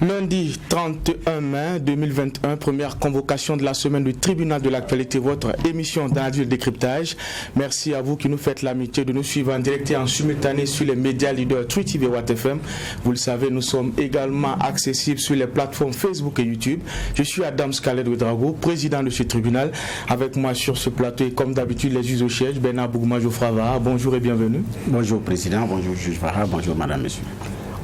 Lundi 31 mai 2021, première convocation de la semaine du tribunal de l'actualité, votre émission d'analyse de décryptage. Merci à vous qui nous faites l'amitié de nous suivre en direct et en simultané sur les médias leaders Twi TV et Watt FM. Vous le savez, nous sommes également accessibles sur les plateformes Facebook et YouTube. Je suis Adam Scalet Ouedraogo, président de ce tribunal. Avec moi sur ce plateau et comme d'habitude les juges au siège, Bernard Bougma Jofrava. Bonjour et bienvenue. Bonjour président, bonjour juge Vara, bonjour madame, monsieur.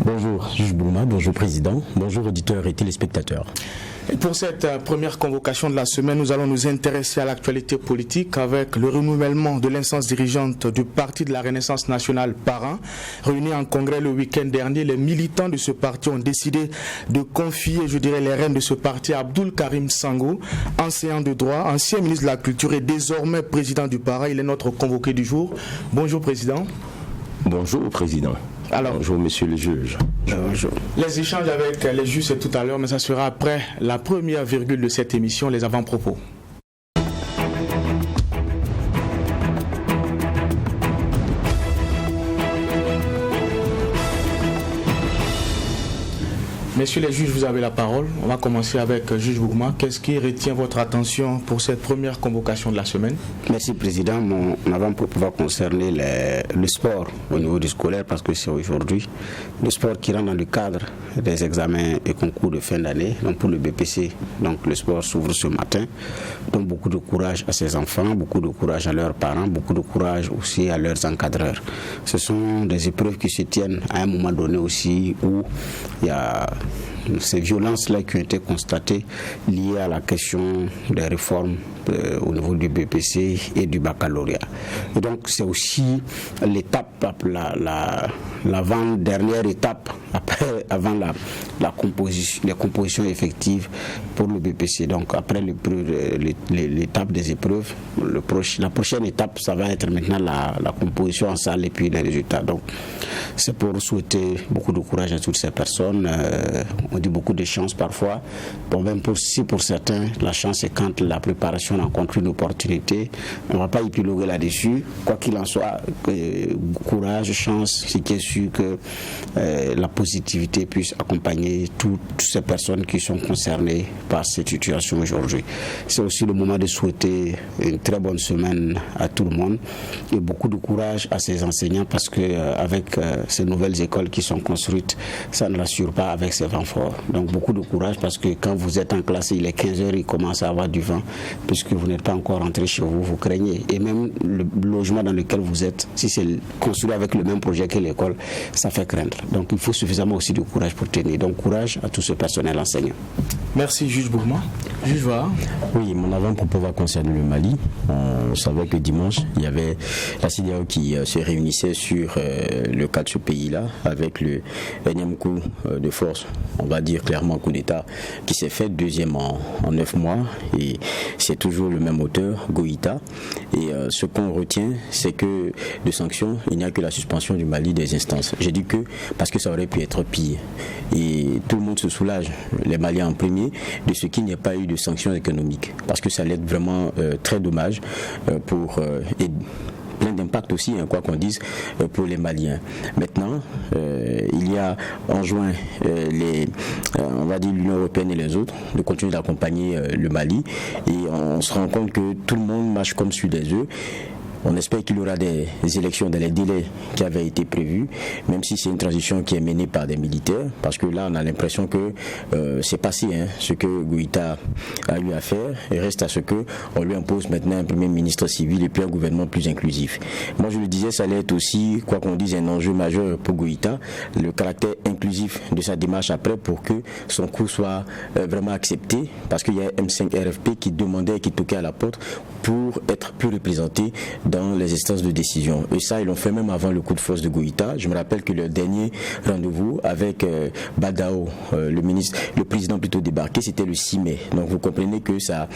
Bonjour juge Bouma, bonjour président, bonjour auditeurs et téléspectateurs. Et pour cette première convocation de la semaine, nous allons nous intéresser à l'actualité politique avec le renouvellement de l'instance dirigeante du Parti de la Renaissance nationale Parrain. Réunis en congrès le week-end dernier, les militants de ce parti ont décidé de confier, les rênes de ce parti à Abdoul Karim Sango, enseignant de droit, ancien ministre de la Culture et désormais président du Parrain. Il est notre convoqué du jour. Bonjour président. Bonjour président. Alors, bonjour monsieur le juge. Bonjour. Les échanges avec les juges c'est tout à l'heure, mais ça sera après la première virgule de cette émission, les avant-propos. Messieurs les juges, vous avez la parole. On va commencer avec juge Bougma. Qu'est-ce qui retient votre attention pour cette première convocation de la semaine? Merci président. Mon avant-propos va concerner le sport au niveau du scolaire parce que c'est aujourd'hui le sport qui rentre dans le cadre des examens et concours de fin d'année. Donc pour le BPC, donc le sport s'ouvre ce matin. Donc beaucoup de courage à ces enfants, beaucoup de courage à leurs parents, beaucoup de courage aussi à leurs encadreurs. Ce sont des épreuves qui se tiennent à un moment donné aussi où il y a ces violences-là qui ont été constatées liées à la question des réformes au niveau du BPC et du baccalauréat. Et donc c'est aussi l'étape, l'avant-dernière étape avant la composition, les compositions effectives pour le BPC. Donc après l'étape des épreuves, la prochaine étape, ça va être maintenant la composition en salle et puis les résultats. Donc c'est pour souhaiter beaucoup de courage à toutes ces personnes. On dit beaucoup de chance parfois. Bon, même pour certains, la chance c'est quand la préparation rencontre une opportunité. On ne va pas épiloguer là-dessus. Quoi qu'il en soit, courage, chance, c'est qui est sûr que la positivité puisse accompagner toutes ces personnes qui sont concernées par cette situation aujourd'hui. C'est aussi le moment de souhaiter une très bonne semaine à tout le monde et beaucoup de courage à ces enseignants parce que avec ces nouvelles écoles qui sont construites, ça ne rassure pas avec ces vents forts. Donc beaucoup de courage parce que quand vous êtes en classe, il est 15h, il commence à avoir du vent puisque vous n'êtes pas encore rentré chez vous, vous craignez. Et même le logement dans lequel vous êtes, si c'est construit avec le même projet que l'école, ça fait craindre. Donc il faut suffisamment aussi de courage pour tenir. Donc courage à tout ce personnel enseignant. Merci juge Bougma. Juge Vara. Oui, mon avant-propos va concerner le Mali. On savait que dimanche, il y avait la CEDEAO qui se réunissait sur le cas de ce pays-là avec le énième coup de force, on va dire clairement coup d'État, qui s'est fait deuxième en 9 mois et c'est toujours le même auteur, Goïta. Et ce qu'on retient, c'est que de sanctions, il n'y a que la suspension du Mali des instances. J'ai dit que parce que ça aurait pu être pire. Et tout le monde se soulage, les Maliens en premier, de ce qu'il n'y ait pas eu de sanctions économiques. Parce que ça allait être vraiment très dommage pour... plein d'impact aussi, quoi qu'on dise, pour les Maliens. Maintenant, il y a en juin on va dire l'Union européenne et les autres de continuer d'accompagner le Mali et on se rend compte que tout le monde marche comme sur des œufs. On espère qu'il y aura des élections dans les délais qui avaient été prévus, même si c'est une transition qui est menée par des militaires, parce que là, on a l'impression que c'est passé ce que Goïta a eu à faire, et reste à ce qu'on lui impose maintenant un premier ministre civil et puis un gouvernement plus inclusif. Moi, je le disais, ça allait être aussi, quoi qu'on dise, un enjeu majeur pour Goïta, le caractère inclusif de sa démarche après pour que son coup soit vraiment accepté, parce qu'il y a M5 RFP qui demandait et qui toquait à la porte pour être plus représenté dans les instances de décision. Et ça, ils l'ont fait même avant le coup de force de Goïta. Je me rappelle que le dernier rendez-vous avec Badao, le président plutôt débarqué, c'était le 6 mai. Donc vous comprenez que ça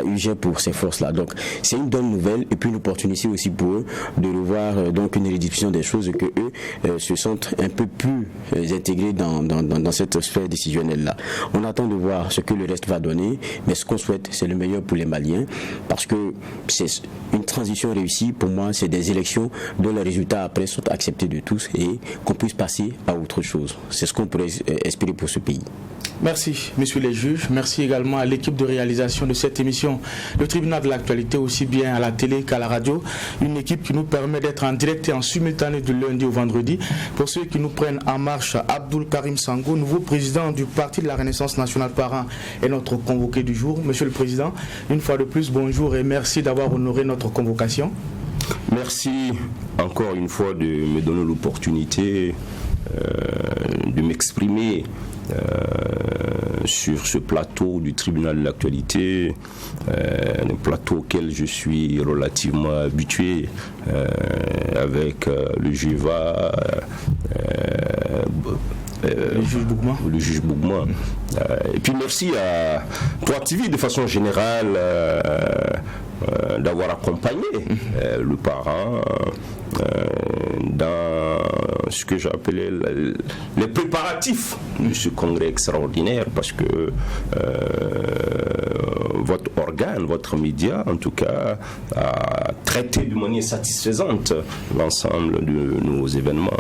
urgeait pour ces forces-là. Donc c'est une bonne nouvelle et puis une opportunité aussi pour eux de revoir donc une réduction des choses et que eux se sentent un peu plus intégrés dans cette sphère décisionnelle-là. On attend de voir ce que le reste va donner, mais ce qu'on souhaite, c'est le meilleur pour les Maliens parce que c'est une transition réussie pays, pour moi, c'est des élections dont les résultats après sont acceptés de tous et qu'on puisse passer à autre chose. C'est ce qu'on pourrait espérer pour ce pays. Merci, messieurs les juges. Merci également à l'équipe de réalisation de cette émission, le tribunal de l'actualité, aussi bien à la télé qu'à la radio. Une équipe qui nous permet d'être en direct et en simultané du lundi au vendredi. Pour ceux qui nous prennent en marche, Abdoul Karim Sango, nouveau président du Parti de la Renaissance nationale Parrain, est notre convoqué du jour. Monsieur le Président, une fois de plus, bonjour et merci d'avoir honoré notre convocation. Merci encore une fois de me donner l'opportunité de m'exprimer sur ce plateau du tribunal de l'actualité, un plateau auquel je suis relativement habitué avec le JEVA, le juge Bougman. Et puis merci à Toi TV de façon générale d'avoir accompagné le parrain dans ce que j'appelais les préparatifs de ce congrès extraordinaire, parce que votre organe, votre média en tout cas, a traité de manière satisfaisante l'ensemble de nos événements.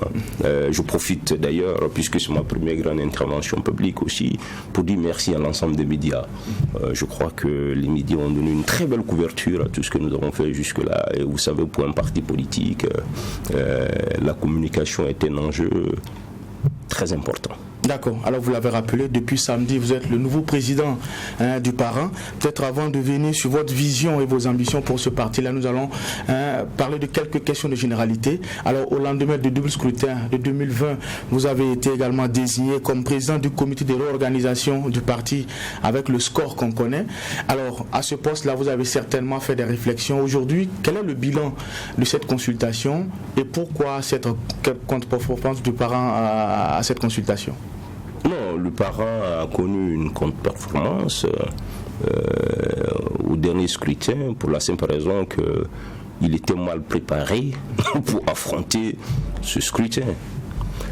Je profite d'ailleurs, puisque c'est ma première grande intervention publique aussi, pour dire merci à l'ensemble des médias. Je crois que les médias ont donné une très belle couverture à tout ce que nous avons fait jusque-là. Et vous savez, pour un parti politique, la communication est un enjeu très important. D'accord. Alors vous l'avez rappelé, depuis samedi, vous êtes le nouveau président du Parrain. Peut-être avant de venir sur votre vision et vos ambitions pour ce parti-là, nous allons parler de quelques questions de généralité. Alors au lendemain du double scrutin de 2020, vous avez été également désigné comme président du comité de réorganisation du parti avec le score qu'on connaît. Alors à ce poste-là, vous avez certainement fait des réflexions. Aujourd'hui, quel est le bilan de cette consultation et pourquoi cette contre-performance du Parrain à cette consultation? Non, le Parrain a connu une contre-performance au dernier scrutin pour la simple raison qu'il était mal préparé pour affronter ce scrutin.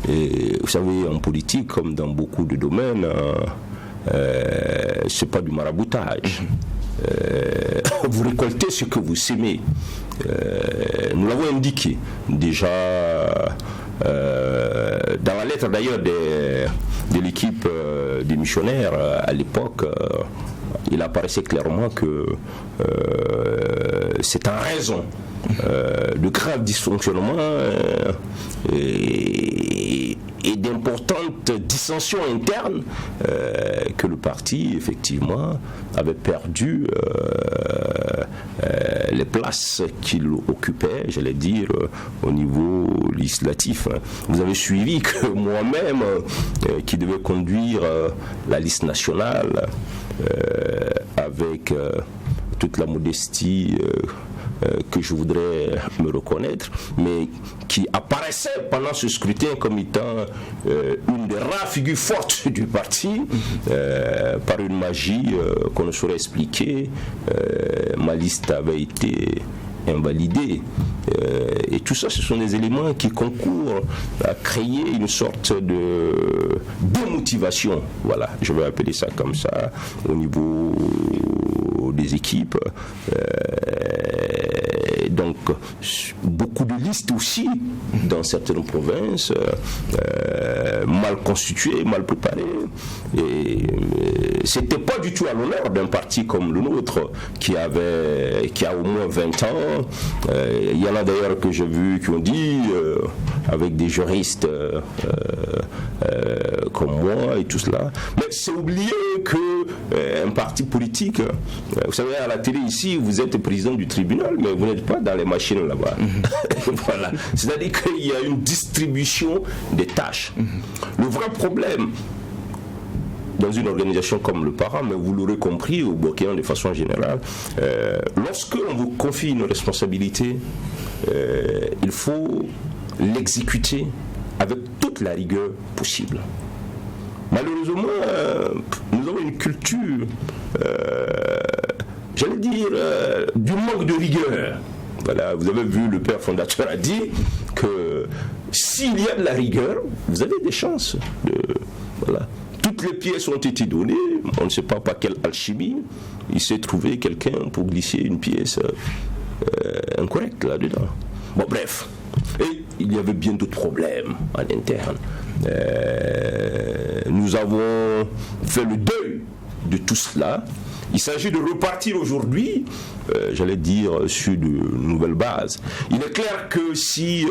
Et vous savez, en politique, comme dans beaucoup de domaines, c'est pas du maraboutage. Vous récoltez ce que vous sémez. Nous l'avons indiqué déjà dans la lettre d'ailleurs de l'équipe des missionnaires à l'époque. Il apparaissait clairement que c'est en raison de graves dysfonctionnements et d'importantes dissensions internes que le parti effectivement avait perdu les places qu'il occupait, j'allais dire, au niveau législatif. Vous avez suivi que moi-même, qui devais conduire la liste nationale, avec toute la modestie que je voudrais me reconnaître, mais qui apparaissait pendant ce scrutin comme étant une des rares figures fortes du parti, par une magie qu'on ne saurait expliquer. Ma liste avait été invalidée. Et tout ça, ce sont des éléments qui concourent à créer une sorte de démotivation. Voilà, je vais appeler ça comme ça, au niveau des équipes. Donc, beaucoup de listes aussi, dans certaines provinces, mal constituées, mal préparées. Et c'était pas du tout à l'honneur d'un parti comme le nôtre, qui a au moins 20 ans. Il y en a d'ailleurs que j'ai vu qui ont dit, avec des juristes comme moi et tout cela. Mais c'est oublier qu'un parti politique, vous savez, à la télé ici, vous êtes président du tribunal, mais vous n'êtes pas dans les machines là-bas. Voilà. C'est-à-dire qu'il y a une distribution des tâches. Le vrai problème dans une organisation comme le Parrain, mais vous l'aurez compris au Burkina de façon générale, lorsque on vous confie une responsabilité, il faut l'exécuter avec toute la rigueur possible. Malheureusement, nous avons une culture, j'allais dire, du manque de rigueur. Voilà, vous avez vu, le père fondateur a dit que s'il y a de la rigueur, vous avez des chances de... Voilà. Toutes les pièces ont été données, on ne sait pas par quelle alchimie, il s'est trouvé quelqu'un pour glisser une pièce incorrects là-dedans. Bon, bref. Et il y avait bien d'autres problèmes en interne. Nous avons fait le deuil de tout cela. Il s'agit de repartir aujourd'hui, j'allais dire, sur de nouvelles bases. Il est clair que si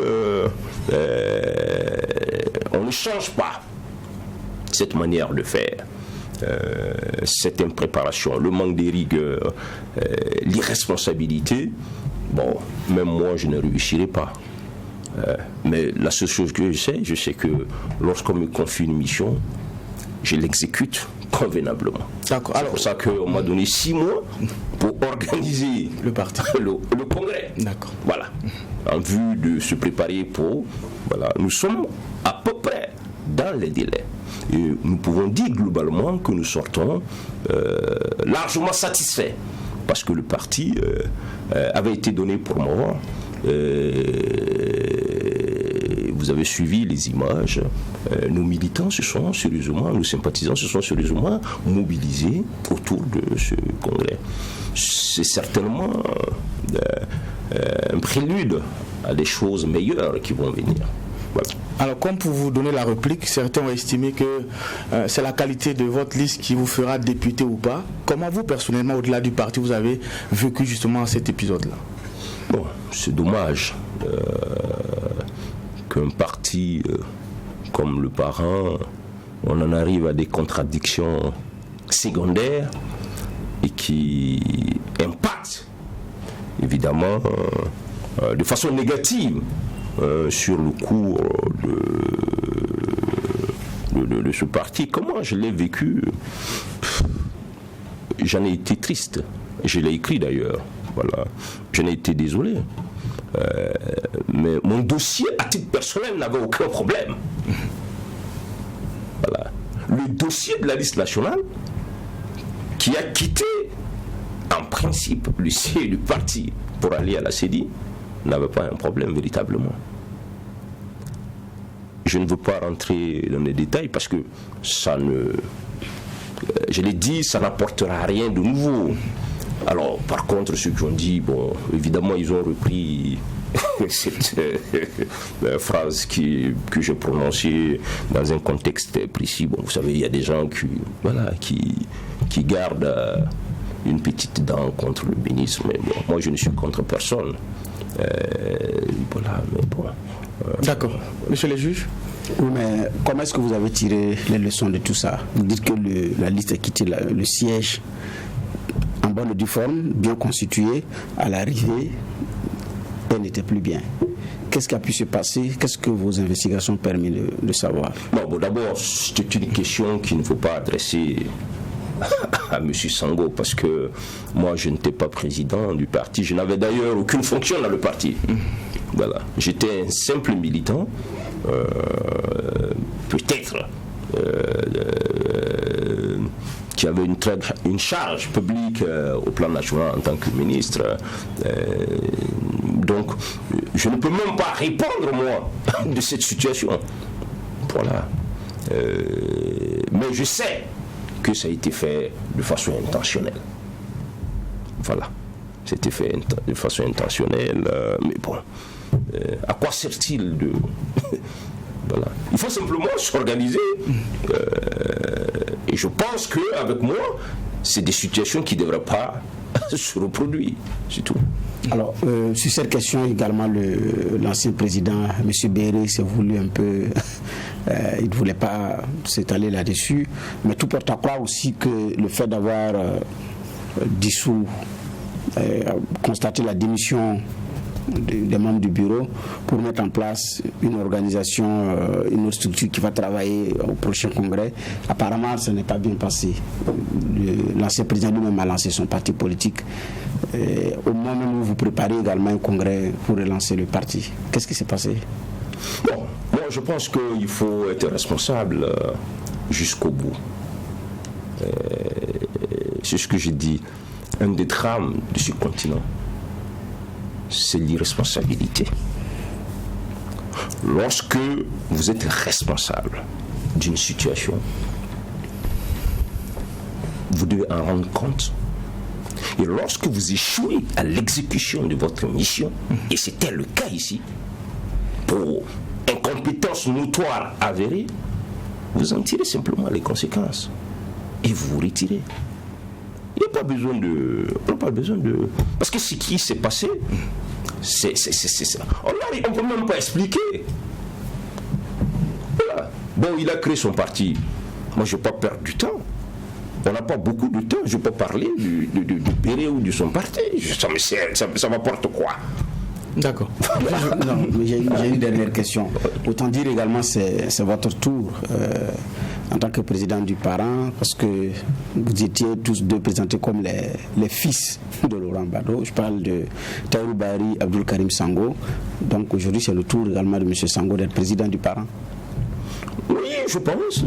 on ne change pas cette manière de faire, cette impréparation, le manque de rigueur, l'irresponsabilité, bon, même moi je ne réussirai pas. Mais la seule chose que je sais que lorsqu'on me confie une mission, je l'exécute convenablement. D'accord. C'est pour ça qu'on m'a donné 6 mois pour organiser le parti, le congrès. D'accord. Voilà. En vue de se préparer pour. Voilà. Nous sommes à peu près dans les délais. Et nous pouvons dire globalement que nous sortons largement satisfaits parce que le parti avait été donné pour mort. Vous avez suivi les images. Nos militants se sont sérieusement, nos sympathisants se sont sérieusement mobilisés autour de ce congrès. C'est certainement un prélude à des choses meilleures qui vont venir. Voilà. Alors, comme pour vous donner la réplique, certains ont estimé que c'est la qualité de votre liste qui vous fera député ou pas. Comment vous, personnellement, au-delà du parti, vous avez vécu justement cet épisode-là? Bon, c'est dommage qu'un parti comme le Parent, on en arrive à des contradictions secondaires et qui impactent évidemment de façon négative sur le cours de ce parti. Comment je l'ai vécu? J'en ai été triste. Je l'ai écrit d'ailleurs. Voilà. Je n'ai été désolé. Mais mon dossier, à titre personnel, n'avait aucun problème. Voilà. Le dossier de la liste nationale, qui a quitté, en principe, le siège du parti pour aller à la CEDI, n'avait pas un problème véritablement. Je ne veux pas rentrer dans les détails parce que ça ne... je l'ai dit, ça n'apportera rien de nouveau. Alors, par contre, ceux qui ont dit, bon, évidemment, ils ont repris cette phrase que j'ai prononcée dans un contexte précis. Bon, vous savez, il y a des gens qui gardent une petite dent contre le ministre, mais bon, moi, je ne suis contre personne. Voilà, mais bon. D'accord. Monsieur le juge? Oui, mais comment est-ce que vous avez tiré les leçons de tout ça? Vous dites que la liste a quitté le siège en bonne et due forme, bien constituée, à l'arrivée, elle n'était plus bien. Qu'est-ce qui a pu se passer? Qu'est-ce que vos investigations ont permis de savoir? Bon, d'abord, c'est une question qu'il ne faut pas adresser à M. Sango, parce que moi, je n'étais pas président du parti. Je n'avais d'ailleurs aucune fonction dans le parti. Voilà. J'étais un simple militant, peut-être, qui avait une charge publique au plan national en tant que ministre. Donc, je ne peux même pas répondre, moi, de cette situation. Voilà. Mais je sais que ça a été fait de façon intentionnelle. Voilà. C'était fait de façon intentionnelle. Mais bon, à quoi sert-il de... Voilà. Il faut simplement s'organiser. Et je pense qu'avec moi, c'est des situations qui ne devraient pas se reproduire. C'est tout. Alors, sur cette question également, l'ancien président, M. Béré, s'est voulu un peu... il ne voulait pas s'étaler là-dessus. Mais tout porte à croire aussi que le fait d'avoir dissous, constaté la démission des membres du bureau pour mettre en place une organisation, une autre structure qui va travailler au prochain congrès. Apparemment, ça n'est pas bien passé. L'ancien président lui-même a lancé son parti politique. Au moment même où vous préparez également un congrès pour relancer le parti. Qu'est-ce qui s'est passé? Bon, moi je pense qu'il faut être responsable jusqu'au bout. C'est ce que j'ai dit. Un des drames de ce continent, c'est l'irresponsabilité. Lorsque vous êtes responsable d'une situation, vous devez en rendre compte Et lorsque vous échouez à l'exécution de votre mission, et c'était le cas ici, pour incompétence notoire avérée, vous en tirez simplement les conséquences et vous vous retirez. Il n'y a pas besoin de... Parce que ce qui s'est passé, c'est on ne peut même pas expliquer. Voilà. Bon, il a créé son parti. Moi, je ne vais pas perdre du temps. On n'a pas beaucoup de temps. Je ne vais pas parler du Péré ou de son parti. Ça m'apporte quoi? D'accord. Non, mais j'ai une dernière question. Autant dire également, c'est votre tour en tant que président du parent, parce que vous étiez tous deux présentés comme les fils de Laurent Gbagbo. Je parle de Tahirou Bahary, Abdoul Karim Sango. Donc aujourd'hui, c'est le tour également de M. Sango d'être président du parent. Oui, je pense.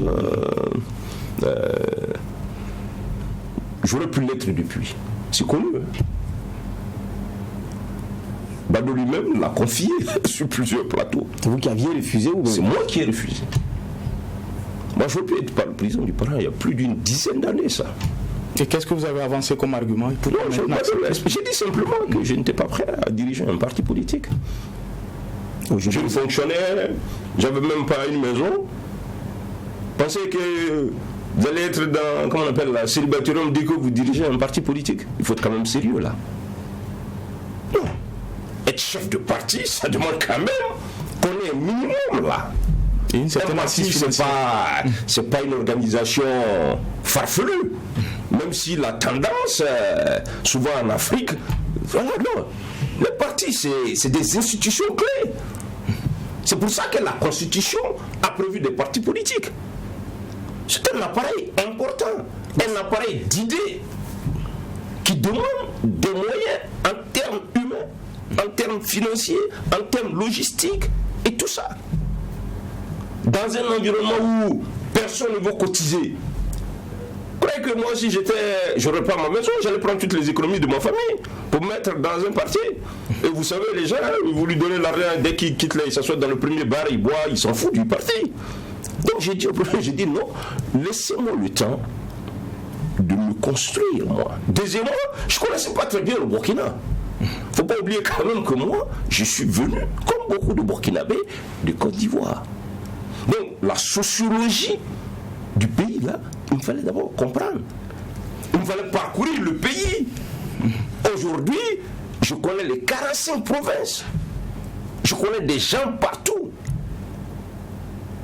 J'aurais pu l'être depuis. C'est connu. Gbagbo lui-même l'a confié sur plusieurs plateaux. C'est vous qui aviez refusé ou... C'est moi qui ai refusé. Moi, je ne veux plus être le président du parent il y a plus d'une dizaine d'années, ça. Et qu'est-ce que vous avez avancé comme argument? Non, j'ai dit simplement que je n'étais pas prêt à diriger un parti politique. Je fonctionnais, j'avais même pas une maison. Pensez que vous allez être dans, comment on appelle, la célibataire dès que vous dirigez un parti politique. Il faut être quand même sérieux, là. Non. Être chef de parti, ça demande quand même qu'on ait un minimum, là. Et une certaine assise, c'est pas une organisation farfelue. Même si la tendance, souvent en Afrique, voilà, non. Les partis, c'est des institutions clés. C'est pour ça que la Constitution a prévu des partis politiques. C'est un appareil important, un appareil d'idées qui demande des moyens en termes humains, en termes financiers, en termes logistiques et tout ça. Dans un environnement où personne ne veut cotiser. Vous croyez que moi, si j'aurais pas ma maison, j'allais prendre toutes les économies de ma famille pour mettre dans un parti. Et vous savez, les gens, vous lui donnez l'argent dès qu'il quitte là, il s'assoit dans le premier bar, il boit, il s'en fout du parti. Donc j'ai dit non, laissez-moi le temps de me construire, moi. Deuxièmement, je ne connaissais pas très bien le Burkina. Il ne faut pas oublier quand même que moi, je suis venu, comme beaucoup de Burkinabés, de Côte d'Ivoire. Donc la sociologie du pays, là, il me fallait d'abord comprendre. Il me fallait parcourir le pays. Aujourd'hui, je connais les 45 provinces. Je connais des gens partout.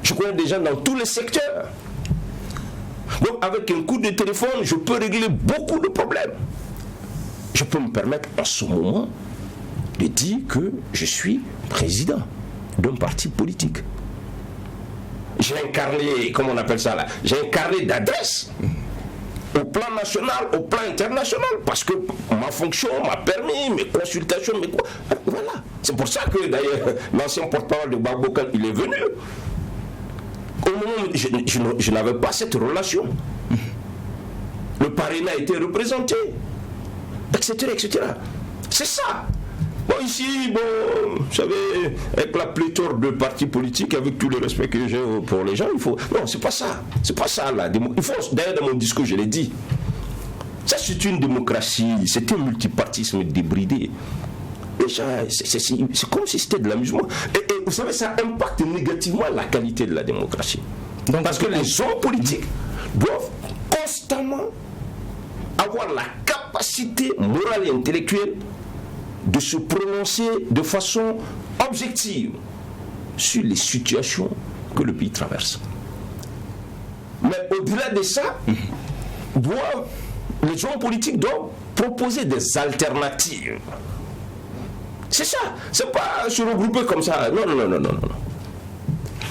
Je connais des gens dans tous les secteurs. Donc avec un coup de téléphone, je peux régler beaucoup de problèmes. Je peux me permettre en ce moment de dire que je suis président d'un parti politique. J'ai incarné, comment on appelle ça là, j'ai incarné d'adresse au plan national, au plan international, parce que ma fonction m'a permis, mes consultations, mes quoi. Voilà. C'est pour ça que d'ailleurs, l'ancien porte-parole de Gbagbo, quand il est venu, au moment où je n'avais pas cette relation. Le parrainage a été représenté, etc., etc. C'est ça. Bon, ici, bon, vous savez, avec la pléthore de partis politiques, avec tout le respect que j'ai pour les gens, il faut... Non, c'est pas ça. C'est pas ça, là. Il faut... D'ailleurs, dans mon discours, je l'ai dit. Ça, c'est une démocratie. C'est un multipartisme débridé. Déjà, c'est comme si c'était de l'amusement. Et vous savez, ça impacte négativement la qualité de la démocratie. Donc, parce que les hommes politiques doivent constamment avoir la capacité morale et intellectuelle de se prononcer de façon objective sur les situations que le pays traverse. Mais au-delà de ça, les hommes politiques doivent proposer des alternatives. C'est ça. C'est pas se regrouper comme ça. Non.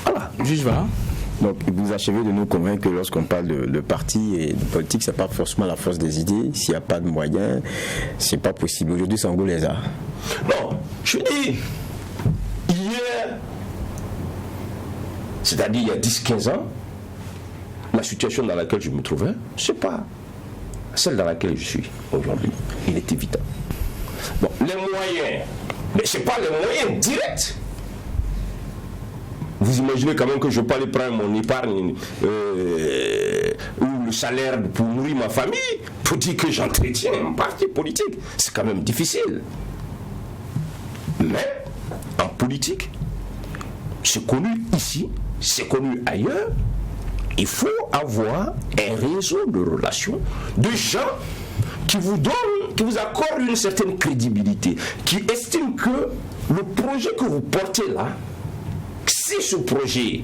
Voilà. Juge va. Donc, vous achevez de nous convaincre que lorsqu'on parle de parti et de politique, c'est pas forcément la force des idées. S'il n'y a pas de moyens, c'est pas possible. Aujourd'hui, Sango les a. Non, je dis, hier, c'est-à-dire il y a 10-15 ans, la situation dans laquelle je me trouvais, c'est pas celle dans laquelle je suis aujourd'hui. Il est évident. Bon, les moyens, mais c'est pas les moyens directs. Vous imaginez quand même que je ne vais pas aller prendre mon épargne ou le salaire pour nourrir ma famille, pour dire que j'entretiens un parti politique. C'est quand même difficile. Mais en politique, c'est connu ici, c'est connu ailleurs, il faut avoir un réseau de relations, de gens qui vous donnent, qui vous accordent une certaine crédibilité, qui estiment que le projet que vous portez là, si ce projet,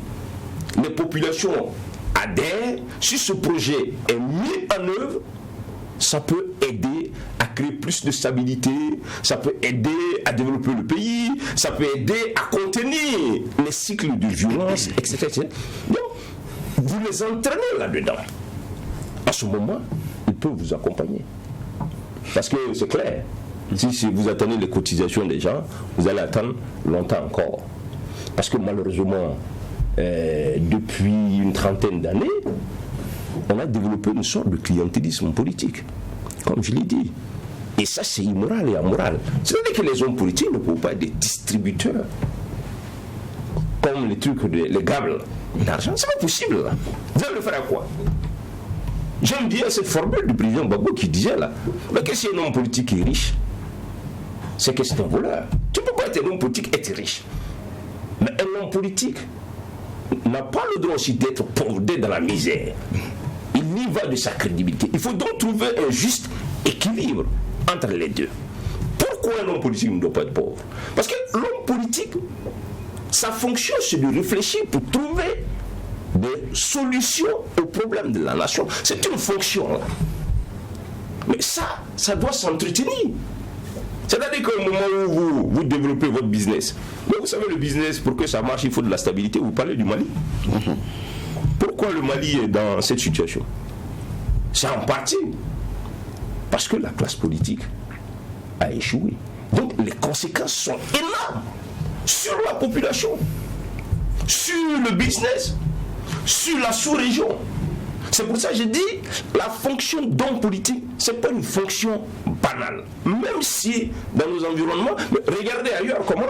les populations adhèrent, si ce projet est mis en œuvre, ça peut aider à créer plus de stabilité, ça peut aider à développer le pays, ça peut aider à contenir les cycles de violence, etc. Donc, vous les entraînez là-dedans. À ce moment, ils peuvent vous accompagner. Parce que c'est clair, si vous attendez les cotisations des gens, vous allez attendre longtemps encore. Parce que malheureusement, depuis une trentaine d'années, on a développé une sorte de clientélisme politique, comme je l'ai dit. Et ça, c'est immoral et amoral. C'est-à-dire que les hommes politiques ne peuvent pas être des distributeurs, comme les trucs, les gables d'argent. C'est pas possible, là. Vous allez le faire à quoi? J'aime bien cette formule du président Gbagbo qui disait là, mais que si un homme politique est riche, c'est que c'est un voleur. Tu ne peux pas être un homme politique et être riche. Mais un homme politique n'a pas le droit aussi d'être pauvre, d'être dans la misère. Il y va de sa crédibilité. Il faut donc trouver un juste équilibre entre les deux. Pourquoi un homme politique ne doit pas être pauvre? Parce que l'homme politique, sa fonction, c'est de réfléchir pour trouver des solutions aux problèmes de la nation. C'est une fonction. Là. Mais ça doit s'entretenir. C'est-à-dire qu'au moment où vous développez votre business, mais vous savez, le business, pour que ça marche, il faut de la stabilité. Vous parlez du Mali. Pourquoi le Mali est dans cette situation? C'est en partie parce que la classe politique a échoué. Donc les conséquences sont énormes sur la population, sur le business, sur la sous-région. C'est pour ça que j'ai dit, la fonction d'homme politique, ce n'est pas une fonction banale. Même si dans nos environnements, regardez ailleurs comment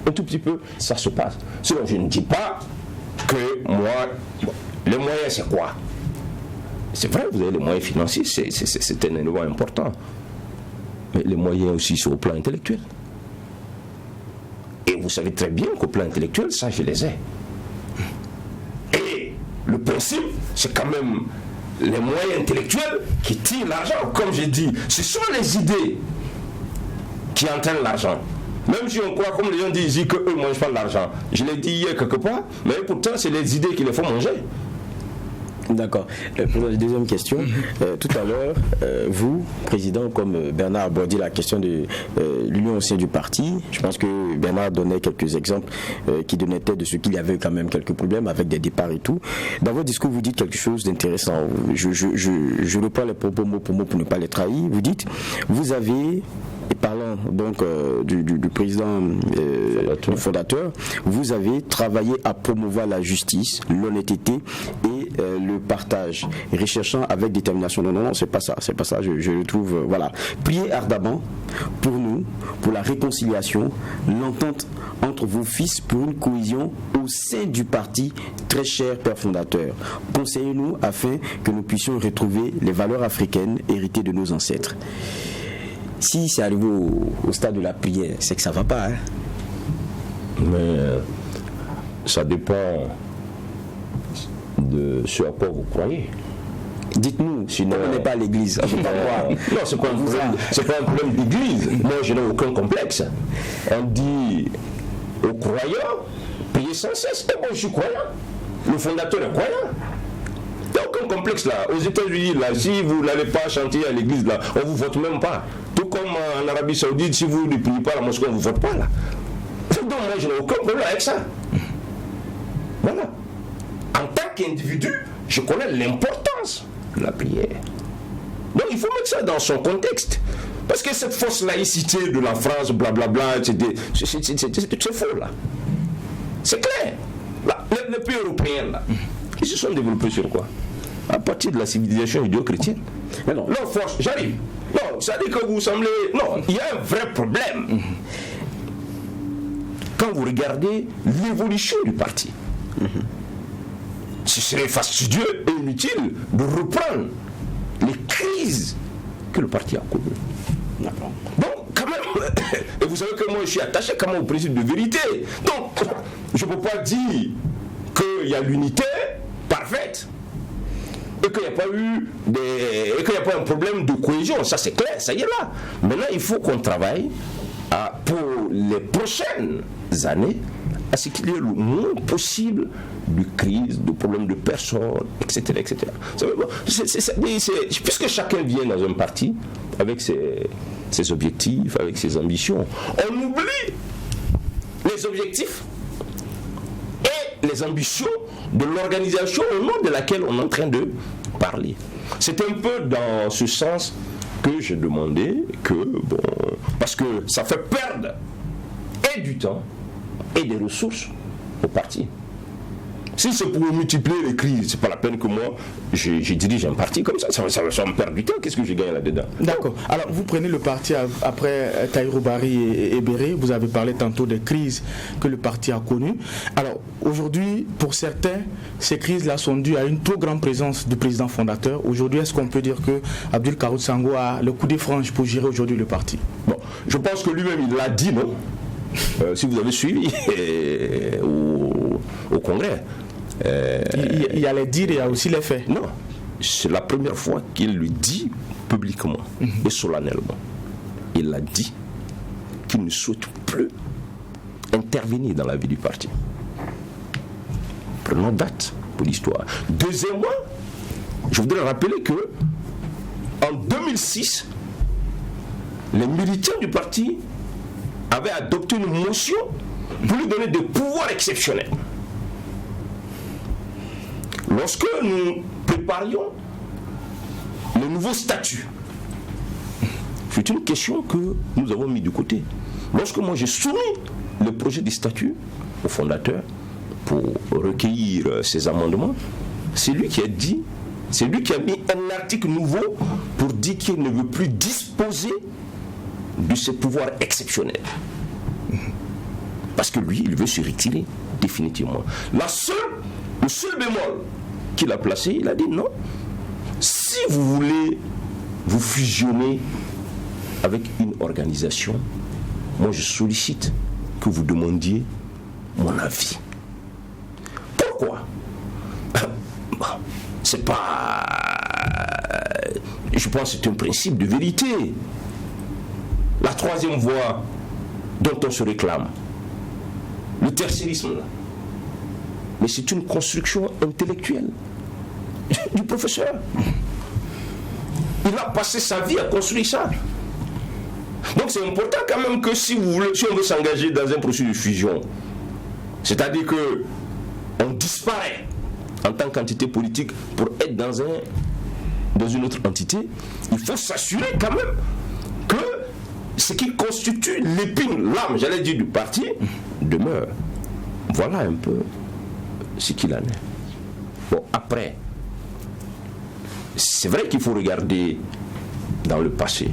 un tout petit peu ça se passe. Sinon, je ne dis pas que moi, les moyens c'est quoi? C'est vrai, vous avez les moyens financiers, c'est un élément important. Mais les moyens aussi sont au plan intellectuel. Et vous savez très bien qu'au plan intellectuel, ça je les ai. Et le principe, c'est quand même les moyens intellectuels qui tirent l'argent. Comme j'ai dit, ce sont les idées qui entraînent l'argent. Même si on croit, comme les gens disent, qu'eux ne mangent pas de l'argent. Je l'ai dit hier quelque part, mais pourtant c'est les idées qui les font manger. D'accord. Pour la deuxième question, tout à l'heure, vous, président, comme Bernard abordait la question de l'union au sein du parti, je pense que Bernard donnait quelques exemples qui donnaient tête de ce qu'il y avait quand même quelques problèmes avec des départs et tout. Dans votre discours, vous dites quelque chose d'intéressant. Je reprends les propos mot pour mot pour ne pas les trahir. Vous dites, vous avez... Et parlant donc du président fondateur, vous avez travaillé à promouvoir la justice, l'honnêteté et le partage, recherchant avec détermination. Non, c'est pas ça, je le trouve, voilà. Priez ardemment pour nous, pour la réconciliation, l'entente entre vos fils pour une cohésion au sein du parti, très cher père fondateur. Conseillez-nous afin que nous puissions retrouver les valeurs africaines héritées de nos ancêtres. Si c'est arrivé au stade de la prière, c'est que ça ne va pas. Hein? Mais ça dépend de ce à quoi vous croyez. Dites-nous, sinon on n'est pas à l'église. Non, c'est pas un problème d'église. Moi, je n'ai aucun complexe. On dit aux croyants, priez sans cesse. Et moi, je suis croyant. Le fondateur est croyant. Il n'y a aucun complexe là. Aux États-Unis, là, si vous n'allez pas chanter à l'église, là, on ne vous vote même pas. Tout comme en Arabie Saoudite, si vous ne priez pas à la mosquée, on ne vous vote pas là. Donc moi, je n'ai aucun problème avec ça. Voilà. En tant qu'individu, je connais l'importance de la prière. Donc il faut mettre ça dans son contexte. Parce que cette fausse laïcité de la France, blablabla, c'est faux là. C'est clair. Là, les pays européens là, ils se sont développés sur quoi? À partir de la civilisation judéo-chrétienne. Mais non, force, j'arrive. Non, ça dit que vous semblez... Non, il y a un vrai problème. Quand vous regardez l'évolution du parti, ce serait fastidieux et inutile de reprendre les crises que le parti a connues. D'accord. Donc, quand même, et vous savez que moi je suis attaché quand même au principe de vérité. Donc, je ne peux pas dire qu'il y a l'unité parfaite et qu'il n'y a pas eu et qu'il n'y a pas un problème de cohésion. Ça c'est clair, ça y est là. Maintenant, il faut qu'on travaille pour les prochaines années à ce qu'il y ait le moins possible de crises, de problèmes de personnes, etc. etc. Puisque chacun vient dans un parti avec ses objectifs, avec ses ambitions, on oublie les objectifs et les ambitions de l'organisation au nom de laquelle on est en train de parler. C'est un peu dans ce sens que j'ai demandé parce que ça fait perdre et du temps et des ressources au parti. Si c'est pour multiplier les crises, c'est pas la peine que moi je dirige un parti comme ça va me perdre du temps. Qu'est-ce que je gagne là-dedans? D'accord. Alors vous prenez le parti après Tahirou Barry et Béré, vous avez parlé tantôt des crises que le parti a connues. Alors aujourd'hui, pour certains, ces crises-là sont dues à une trop grande présence du président fondateur. Aujourd'hui, est-ce qu'on peut dire que Abdoul Karout Sango a le coup de franche pour gérer aujourd'hui le parti? Bon, je pense que lui-même il l'a dit, non? Si vous avez suivi au Congrès. Il y a les dires et il y a aussi les faits. Non, c'est la première fois qu'il le dit publiquement et solennellement. Il a dit qu'il ne souhaite plus intervenir dans la vie du parti. Prenons date pour l'histoire. Deuxièmement, je voudrais rappeler que en 2006, les militants du parti avaient adopté une motion pour lui donner des pouvoirs exceptionnels. Lorsque nous préparions le nouveau statut, c'est une question que nous avons mis de côté. Lorsque moi j'ai soumis le projet de statut au fondateur pour recueillir ses amendements, c'est lui qui a dit, c'est lui qui a mis un article nouveau pour dire qu'il ne veut plus disposer de ses pouvoirs exceptionnels. Parce que lui, il veut se retirer définitivement. Le seul bémol qu'il a placé, il a dit non. Si vous voulez vous fusionner avec une organisation, moi je sollicite que vous demandiez mon avis. Pourquoi? C'est pas... Je pense que c'est un principe de vérité. La troisième voie dont on se réclame, le tertiarisme, là. Mais c'est une construction intellectuelle du professeur. Il a passé sa vie à construire ça. Donc c'est important quand même que si on veut s'engager dans un processus de fusion, c'est-à-dire que on disparaît en tant qu'entité politique pour être dans une autre entité, il faut s'assurer quand même que ce qui constitue l'épine, l'âme, j'allais dire, du parti, demeure. Voilà un peu ce qu'il en est. Bon, après, c'est vrai qu'il faut regarder dans le passé.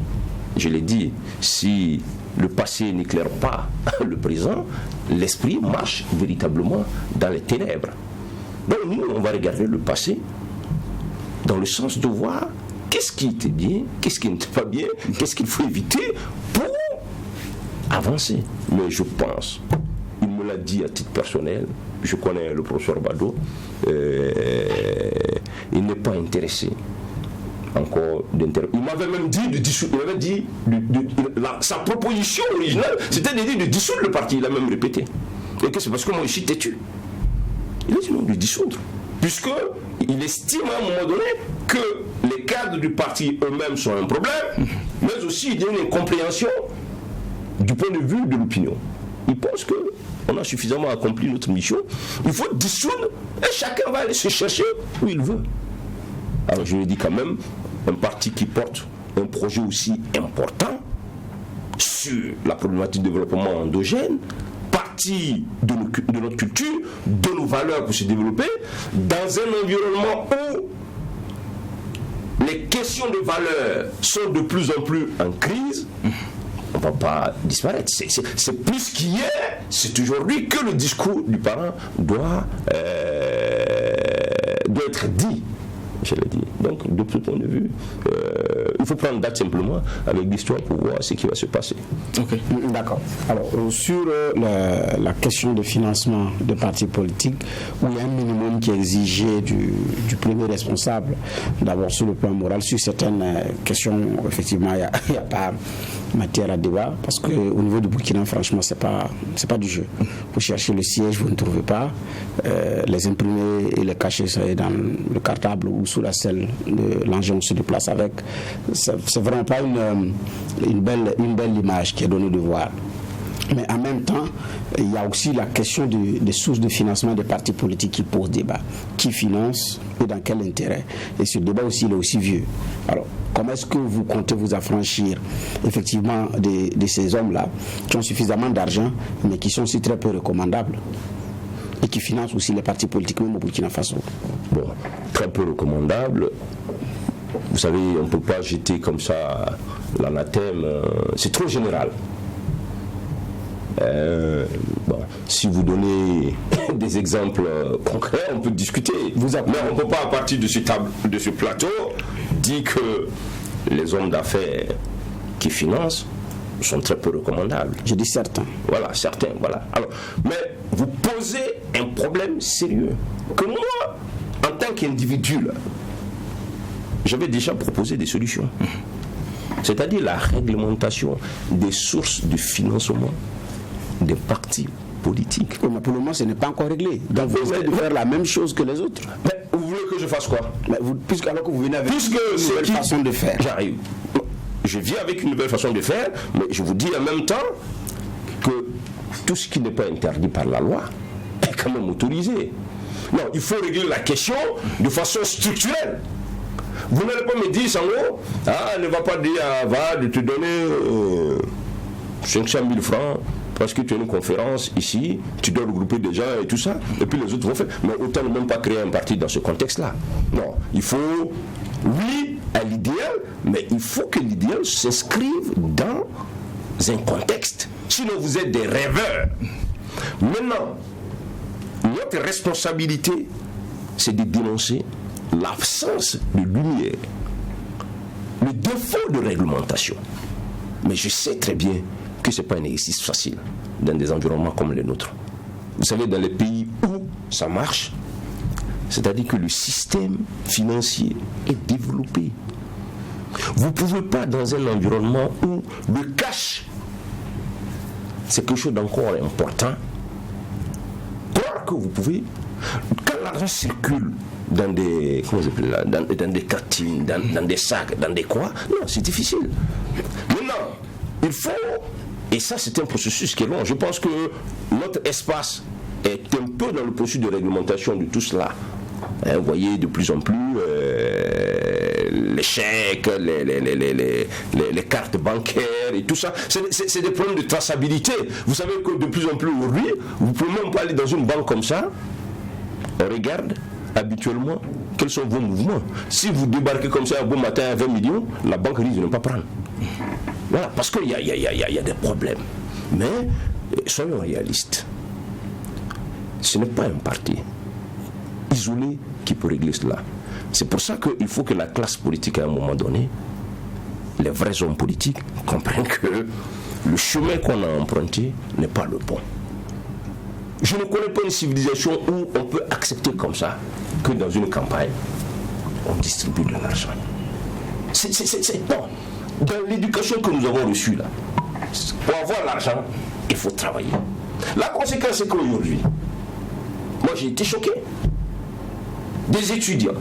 Je l'ai dit, si le passé n'éclaire pas le présent, l'esprit marche véritablement dans les ténèbres. Donc nous, on va regarder le passé dans le sens de voir qu'est-ce qui était bien, qu'est-ce qui n'était pas bien, qu'est-ce qu'il faut éviter pour avancer. Mais je pense, il me l'a dit à titre personnel, je connais le professeur Bado, il n'est pas intéressé encore d'intervenir. Il m'avait même dit de dissoudre, il avait dit sa proposition originale, c'était de dissoudre le parti, il a même répété. Et que c'est parce que moi je suis têtu. Il a dit non, de dissoudre. Puisqu'il estime à un moment donné que les cadres du parti eux-mêmes sont un problème, mais aussi il y a une incompréhension du point de vue de l'opinion. Il pense qu'on a suffisamment accompli notre mission, il faut dissoudre et chacun va aller se chercher où il veut. Alors je lui dis quand même, un parti qui porte un projet aussi important sur la problématique du développement endogène, partie de notre culture, de nos valeurs pour se développer, dans un environnement où les questions de valeurs sont de plus en plus en crise, on ne va pas disparaître. C'est plus qu'hier, c'est aujourd'hui que le discours du parent doit doit être dit. Je l'ai dit. Donc, de ce point de vue, il faut prendre date simplement avec l'histoire pour voir ce qui va se passer. Okay. D'accord. Alors, sur la question de financement des partis politiques, où il y a un minimum qui est exigé du premier responsable, d'abord sur le plan moral, sur certaines questions, effectivement, il n'y a pas matière à débat, parce qu'au niveau du Burkina, franchement, c'est pas du jeu. Vous cherchez le siège, vous ne trouvez pas. Les imprimés et les cachets sont dans le cartable ou sous la selle de l'engin, on se déplace avec. C'est vraiment pas une belle image qui est donnée de voir. Mais en même temps, il y a aussi la question des sources de financement des partis politiques qui pose débat. Qui finance et dans quel intérêt? Et ce débat aussi, il est aussi vieux. Alors, comment est-ce que vous comptez vous affranchir effectivement de ces hommes-là qui ont suffisamment d'argent, mais qui sont aussi très peu recommandables et qui financent aussi les partis politiques, même au Burkina Faso? Bon, très peu recommandables. Vous savez, on ne peut pas jeter comme ça l'anathème. C'est trop général. Bon, si vous donnez des exemples concrets, on peut discuter. Mais on ne peut pas, à partir de ce plateau, dire que les hommes d'affaires qui financent sont très peu recommandables. Je dis certains. Voilà, certains, voilà. Alors, mais vous posez un problème sérieux que moi, en tant qu'individu, j'avais déjà proposé des solutions. C'est-à-dire la réglementation des sources de financement des partis politiques. Oui, mais pour le moment, ce n'est pas encore réglé. Donc vous essayez de faire la même chose que les autres. Mais vous voulez que je fasse quoi? Alors que vous venez avec une nouvelle façon de faire. J'arrive. Je viens avec une nouvelle façon de faire, mais je vous dis en même temps que tout ce qui n'est pas interdit par la loi est quand même autorisé. Non, il faut régler la question de façon structurelle. Vous n'allez pas me dire, Sango, ne va pas dire à Vard de te donner 500 000 francs parce que tu as une conférence ici, tu dois regrouper des gens et tout ça, et puis les autres vont faire. Mais autant ne même pas créer un parti dans ce contexte-là. Non, il faut, oui, à l'idéal, mais il faut que l'idéal s'inscrive dans un contexte. Sinon, vous êtes des rêveurs. Maintenant, notre responsabilité, c'est de dénoncer l'absence de lumière, le défaut de réglementation. Mais je sais très bien que ce n'est pas un exercice facile dans des environnements comme les nôtres. Vous savez, dans les pays où ça marche, c'est-à-dire que le système financier est développé. Vous ne pouvez pas, dans un environnement où le cash, c'est quelque chose d'encore important, croire que vous pouvez, quand l'argent circule dans des, dans des cartines, dans des sacs, dans des quoi, non, c'est difficile. Maintenant, il faut, et ça c'est un processus qui est long, je pense que notre espace est un peu dans le processus de réglementation de tout cela. Vous voyez de plus en plus les chèques, les cartes bancaires et tout ça. C'est des problèmes de traçabilité. Vous savez que de plus en plus aujourd'hui, vous ne pouvez même pas aller dans une banque comme ça. On regarde habituellement quels sont vos mouvements. Si vous débarquez comme ça un bon matin à 20 millions, la banque risque de ne pas prendre. Voilà, parce qu'il y a des problèmes. Mais soyons réalistes. Ce n'est pas un parti isolé qui peut régler cela. C'est pour ça qu'il faut que la classe politique, à un moment donné, les vrais hommes politiques, comprennent que le chemin qu'on a emprunté n'est pas le bon. Je ne connais pas une civilisation où on peut accepter comme ça que dans une campagne, on distribue de l'argent. Non. Dans l'éducation que nous avons reçue là, pour avoir l'argent, il faut travailler. La conséquence, c'est qu'aujourd'hui, moi j'ai été choqué. Des étudiants,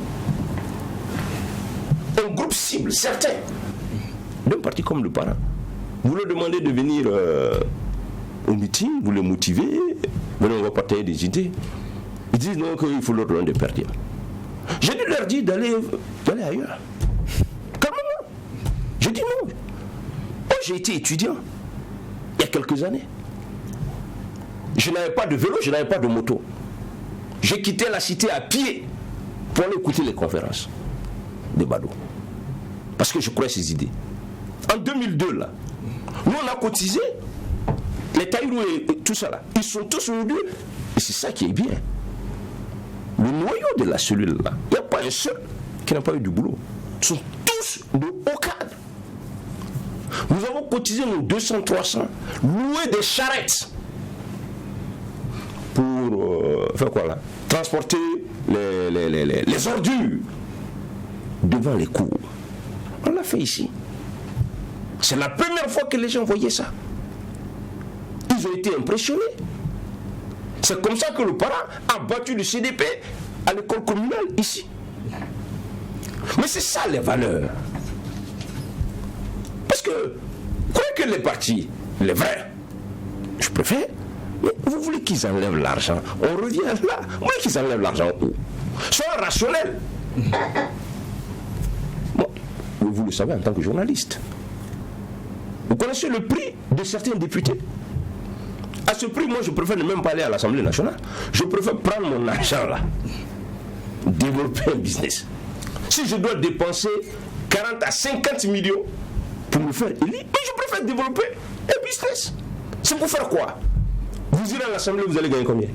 un groupe cible, certains, d'un parti comme le Parent, vous leur demandez de venir au meeting, vous les motivez, venez, on va partager des idées. Ils disent non, qu'il faut leur donner des per diem. J'ai dû leur dire d'aller ailleurs. Calmement. J'ai dit non. Moi, j'ai été étudiant il y a quelques années. Je n'avais pas de vélo, je n'avais pas de moto. J'ai quitté la cité à pied pour aller écouter les conférences de Badou. Parce que je crois ces idées. En 2002, là, nous on a cotisé, les Taïrou et tout ça là, ils sont tous aujourd'hui, et c'est ça qui est bien. le noyau de la cellule là, il n'y a pas un seul qui n'a pas eu du boulot. Ils sont tous de hauts cadres. Nous avons cotisé nos 200, 300, loué des charrettes pour faire quoi là? Transporter les ordures devant les cours. On l'a fait ici. C'est la première fois que les gens voyaient ça. Ils ont été impressionnés. C'est comme ça que le parent a battu le CDP à l'école communale ici. Mais c'est ça les valeurs. Parce que, quoi que les partis, les vrais, je préfère, mais vous voulez qu'ils enlèvent l'argent? On revient là. Vous voulez qu'ils enlèvent l'argent où? Soyez rationnel. Bon, vous le savez en tant que journaliste. Vous connaissez le prix de certains députés? À ce prix, moi, je préfère ne même pas aller à l'Assemblée nationale. Je préfère prendre mon argent là, développer un business. Si je dois dépenser 40 à 50 millions pour me faire élire, mais je préfère développer un business. C'est pour faire quoi? Vous irez à l'Assemblée, vous allez gagner combien?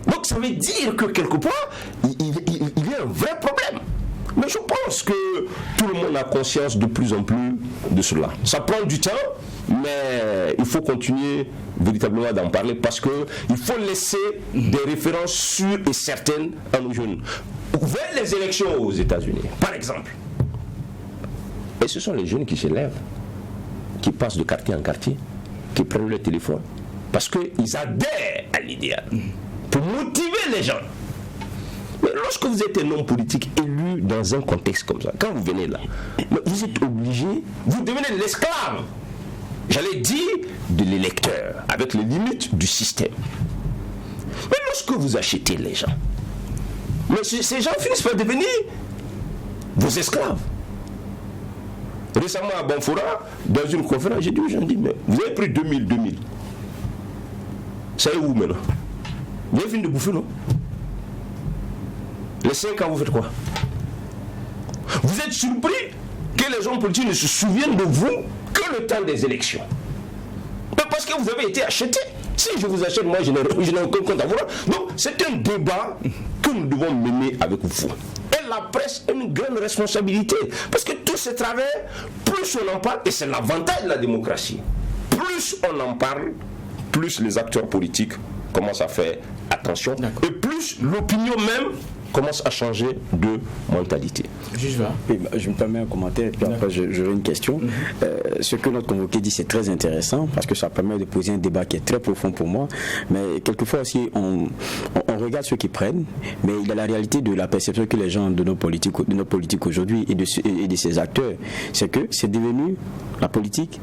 Donc ça veut dire que quelque part, il y a un vrai problème. Mais je pense que tout le monde a conscience de plus en plus de cela. Ça prend du temps, mais il faut continuer véritablement d'en parler parce qu'il faut laisser des références sûres et certaines à nos jeunes. Vers les élections aux États-Unis, par exemple, et ce sont les jeunes qui se lèvent, qui passent de quartier en quartier, qui prennent le téléphone, parce qu'ils adhèrent à l'idéal, pour motiver les gens. Mais lorsque vous êtes un homme politique élu dans un contexte comme ça, quand vous venez là, vous êtes obligé, vous devenez l'esclave, j'allais dire, de l'électeur, avec les limites du système. Mais lorsque vous achetez les gens, mais ces gens finissent par devenir vos esclaves. Récemment à Banfoura, dans une conférence, j'ai dit aux gens, mais vous avez pris 2000. Ça est où maintenant? Vous avez fini de bouffer, non? Les 5 ans, vous faites quoi? Vous êtes surpris que les gens politiques ne se souviennent de vous que le temps des élections. Mais parce que vous avez été acheté. Si je vous achète, moi, je n'ai aucun compte à vous. Donc, c'est un débat que nous devons mener avec vous. Et la presse a une grande responsabilité. Parce que tous ces travers, plus on en parle, et c'est l'avantage de la démocratie, plus on en parle, plus les acteurs politiques commencent à faire attention. Et plus l'opinion même commence à changer de mentalité. Je me permets un commentaire, puis après j'aurai une question. Ce que notre convoqué dit, c'est très intéressant, parce que ça permet de poser un débat qui est très profond pour moi, mais quelquefois aussi, on regarde ceux qui prennent, mais il y a la réalité de la perception que les gens de nos politiques aujourd'hui et de ces acteurs, c'est que c'est devenu, la politique,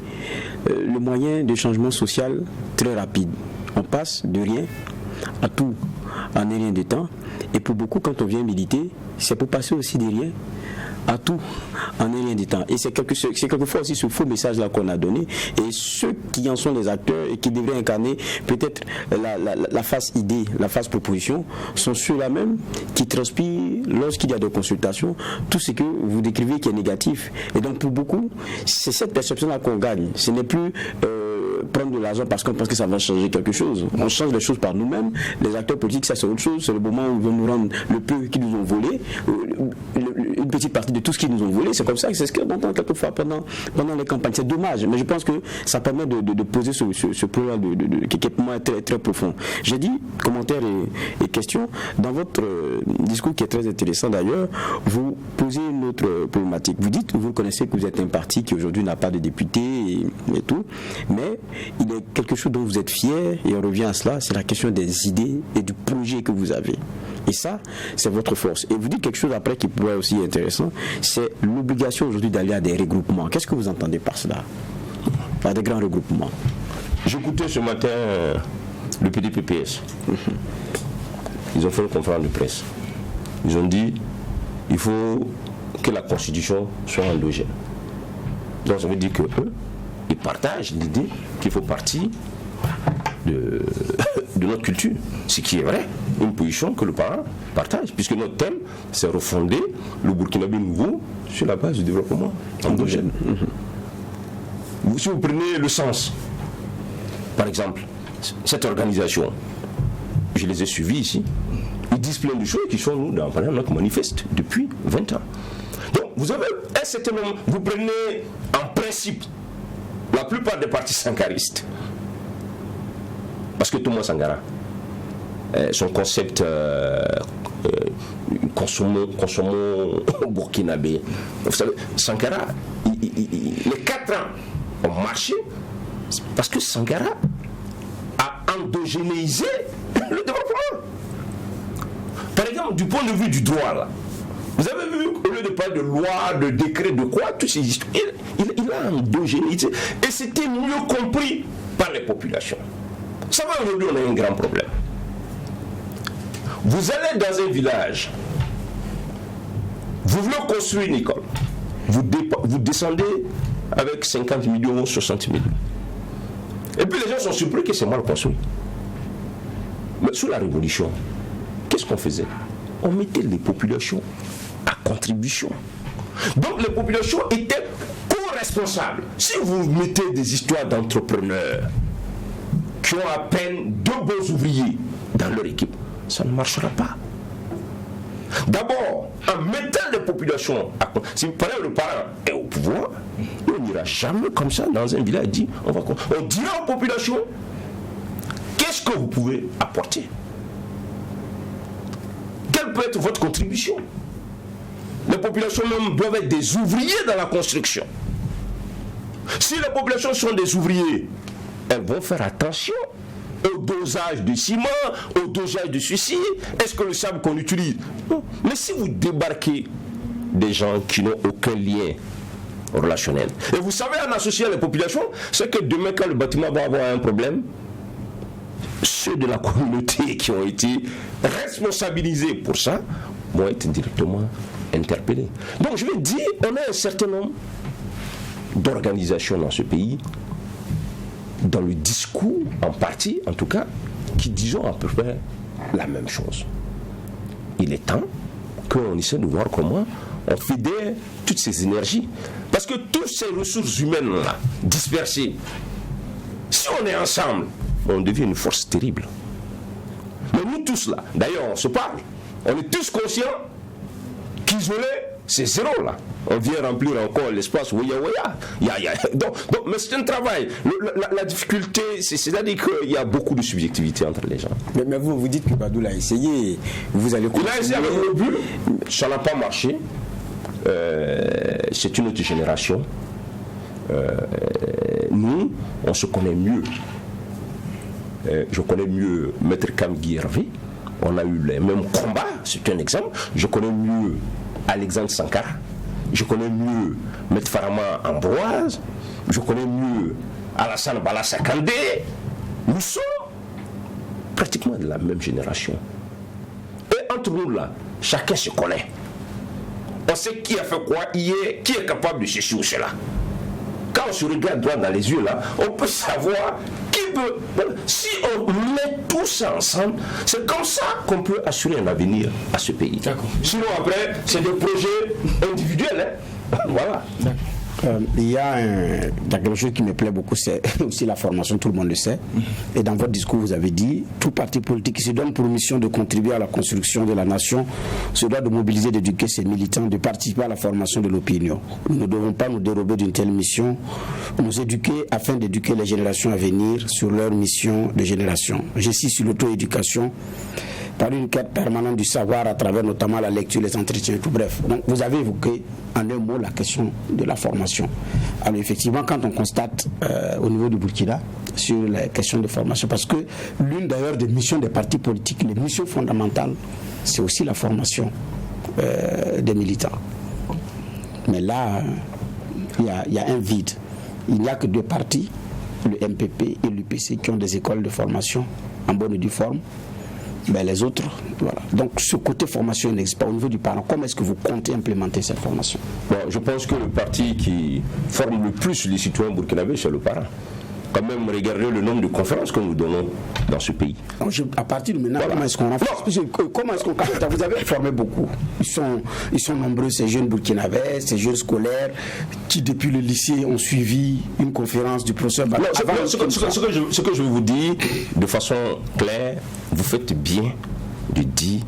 le moyen de changement social très rapide. On passe de rien à tout en un rien de temps. Et pour beaucoup, quand on vient militer, c'est pour passer aussi de rien à tout en un rien de temps. Et c'est quelquefois aussi ce faux message-là qu'on a donné. Et ceux qui en sont les acteurs et qui devraient incarner peut-être la phase idée, la phase proposition, sont ceux-là même qui transpirent lorsqu'il y a des consultations tout ce que vous décrivez qui est négatif. Et donc pour beaucoup, c'est cette perception-là qu'on gagne. Ce n'est plus prendre de l'argent parce qu'on pense que ça va changer quelque chose. On change les choses par nous-mêmes. Les acteurs politiques, ça c'est autre chose. C'est le moment où ils vont nous rendre le peu qu'ils nous ont volé, une petite partie de tout ce qu'ils nous ont volé. C'est comme ça, c'est ce qu'on entend quelquefois pendant les campagnes. C'est dommage, mais je pense que ça permet de poser ce problème qui est pour moi très, très profond. J'ai dit, commentaires et questions, dans votre discours qui est très intéressant d'ailleurs, vous posez une autre problématique. Vous dites, vous reconnaissez que vous êtes un parti qui aujourd'hui n'a pas de députés et tout, mais il y a quelque chose dont vous êtes fier, et on revient à cela, c'est la question des idées et du projet que vous avez. Et ça, c'est votre force. Et vous dites quelque chose après qui pourrait aussi être intéressant, c'est l'obligation aujourd'hui d'aller à des regroupements. Qu'est-ce que vous entendez par cela? Par des grands regroupements. J'écoutais ce matin le PDPPS. Ils ont fait une conférence de presse. Ils ont dit il faut que la Constitution soit endogène. Donc ça veut dire qu'eux, ils partagent l'idée qu'il faut partir de notre culture, ce qui est vrai, une position que le parent partage, puisque notre thème, c'est refonder le Burkinabé nouveau sur la base du développement endogène. Si vous prenez le sens, par exemple, cette organisation, je les ai suivis ici. Ils disent plein de choses qui sont nous dans notre manifeste depuis 20 ans. Donc vous avez un certain nombre, vous prenez en principe la plupart des partis sankaristes. Parce que Thomas Sankara, son concept consommons burkinabé. Vous savez, Sankara, les 4 ans ont marché parce que Sankara a endogénéisé le développement. Par exemple, du point de vue du droit, là, vous avez vu, au lieu de parler de loi, de décret, de quoi, tout ces histoires, il a endogénéisé. Et c'était mieux compris par les populations. Ça va, aujourd'hui, on a un grand problème. Vous allez dans un village, vous voulez construire une école, vous descendez avec 50 millions, 60 millions. Et puis les gens sont surpris que c'est mal construit. Mais sous la Révolution, qu'est-ce qu'on faisait? On mettait les populations à contribution. Donc les populations étaient co-responsables. Si vous mettez des histoires d'entrepreneurs qui ont à peine 2 bons ouvriers dans leur équipe, ça ne marchera pas. D'abord, en mettant les populations à contribution, si par exemple le parent est au pouvoir, on n'ira jamais comme ça dans un village et dit, on dira aux populations qu'est-ce que vous pouvez apporter. Quelle peut être votre contribution? Les populations même doivent être des ouvriers dans la construction. Si les populations sont des ouvriers, elles vont faire attention au dosage de ciment, au dosage de ceci. Est-ce que le sable qu'on utilise? Non. Mais si vous débarquez des gens qui n'ont aucun lien relationnel, et vous savez, en associant les populations, c'est que demain, quand le bâtiment va avoir un problème, ceux de la communauté qui ont été responsabilisés pour ça vont être directement interpellés. Donc je vais dire, on a un certain nombre d'organisations dans ce pays, dans le discours en partie, en tout cas, qui disent à peu près la même chose. Il est temps qu'on essaie de voir comment on fédère toutes ces énergies. Parce que toutes ces ressources humaines-là, dispersées, si on est ensemble, on devient une force terrible. Mais nous tous là, d'ailleurs on se parle, on est tous conscients qu'isoler, c'est zéro là. On vient remplir encore l'espace ouya. Donc, mais c'est un travail. La difficulté, c'est-à-dire qu'il y a beaucoup de subjectivité entre les gens. Mais vous dites que Badoula a essayé, vous allez continuer. Il a essayé avec le but, ça n'a pas marché. C'est une autre génération. Nous, on se connaît mieux. Je connais mieux Maître Kamgui Hervé. On a eu les mêmes combats, c'est un exemple. Je connais mieux Alexandre Sankara. Je connais mieux Maître Farama Ambroise. Je connais mieux Alassane Balassa Kandé. Nous sommes pratiquement de la même génération. Et entre nous là, chacun se connaît. On sait qui a fait quoi hier, qui est capable de ceci ou cela. Quand on se regarde droit dans les yeux là, on peut savoir qui peut. Si on met tout ça ensemble, c'est comme ça qu'on peut assurer un avenir à ce pays. Sinon après, c'est des projets individuels. Voilà. Il y a quelque chose qui me plaît beaucoup, c'est aussi la formation, tout le monde le sait. Et dans votre discours, vous avez dit, tout parti politique qui se donne pour mission de contribuer à la construction de la nation se doit de mobiliser, d'éduquer ses militants, de participer à la formation de l'opinion. Nous ne devons pas nous dérober d'une telle mission, nous éduquer afin d'éduquer les générations à venir sur leur mission de génération. J'insiste sur l'auto-éducation, par une quête permanente du savoir à travers notamment la lecture, les entretiens, tout bref. Donc vous avez évoqué en un mot la question de la formation. Alors effectivement, quand on constate au niveau du Burkina sur la question de formation, parce que l'une d'ailleurs des missions des partis politiques, les missions fondamentales, c'est aussi la formation des militants. Mais là, il y a un vide. Il n'y a que 2 partis, le MPP et l'UPC, qui ont des écoles de formation en bonne et due forme. Ben les autres, voilà. Donc ce côté formation n'existe pas au niveau du parent. Comment est-ce que vous comptez implémenter cette formation? Bon, je pense que le parti qui forme le plus les citoyens burkinabés, c'est le parent. Quand même, regardez le nombre de conférences que nous donnons dans ce pays. Donc, à partir de maintenant, voilà. Comment est-ce qu'on renforce? Comment est-ce qu'on vous avez formé beaucoup. Ils sont nombreux, ces jeunes burkinabés, ces jeunes scolaires qui depuis le lycée ont suivi une conférence du professeur Bala. Ce que je vais vous dire de façon claire, vous faites bien de dire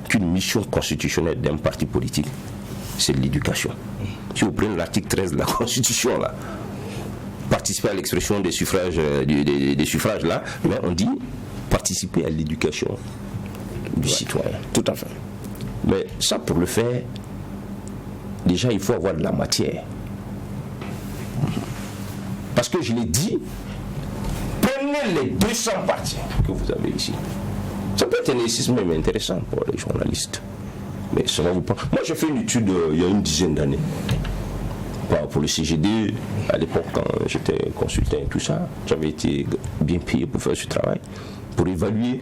qu'une mission constitutionnelle d'un parti politique, c'est l'éducation. Si vous prenez l'article 13 de la Constitution, là, participer à l'expression des suffrages, des suffrages là, mais on dit participer à l'éducation du citoyen. Tout à fait. Mais ça, pour le faire, déjà, il faut avoir de la matière. Parce que je l'ai dit, prenez les 200 partis que vous avez ici. Ça peut être un exercice même intéressant pour les journalistes. Mais ça va vous prendre. Moi, j'ai fait une étude il y a une dizaine d'années. Pour le CGD, à l'époque, quand j'étais consultant et tout ça, j'avais été bien payé pour faire ce travail, pour évaluer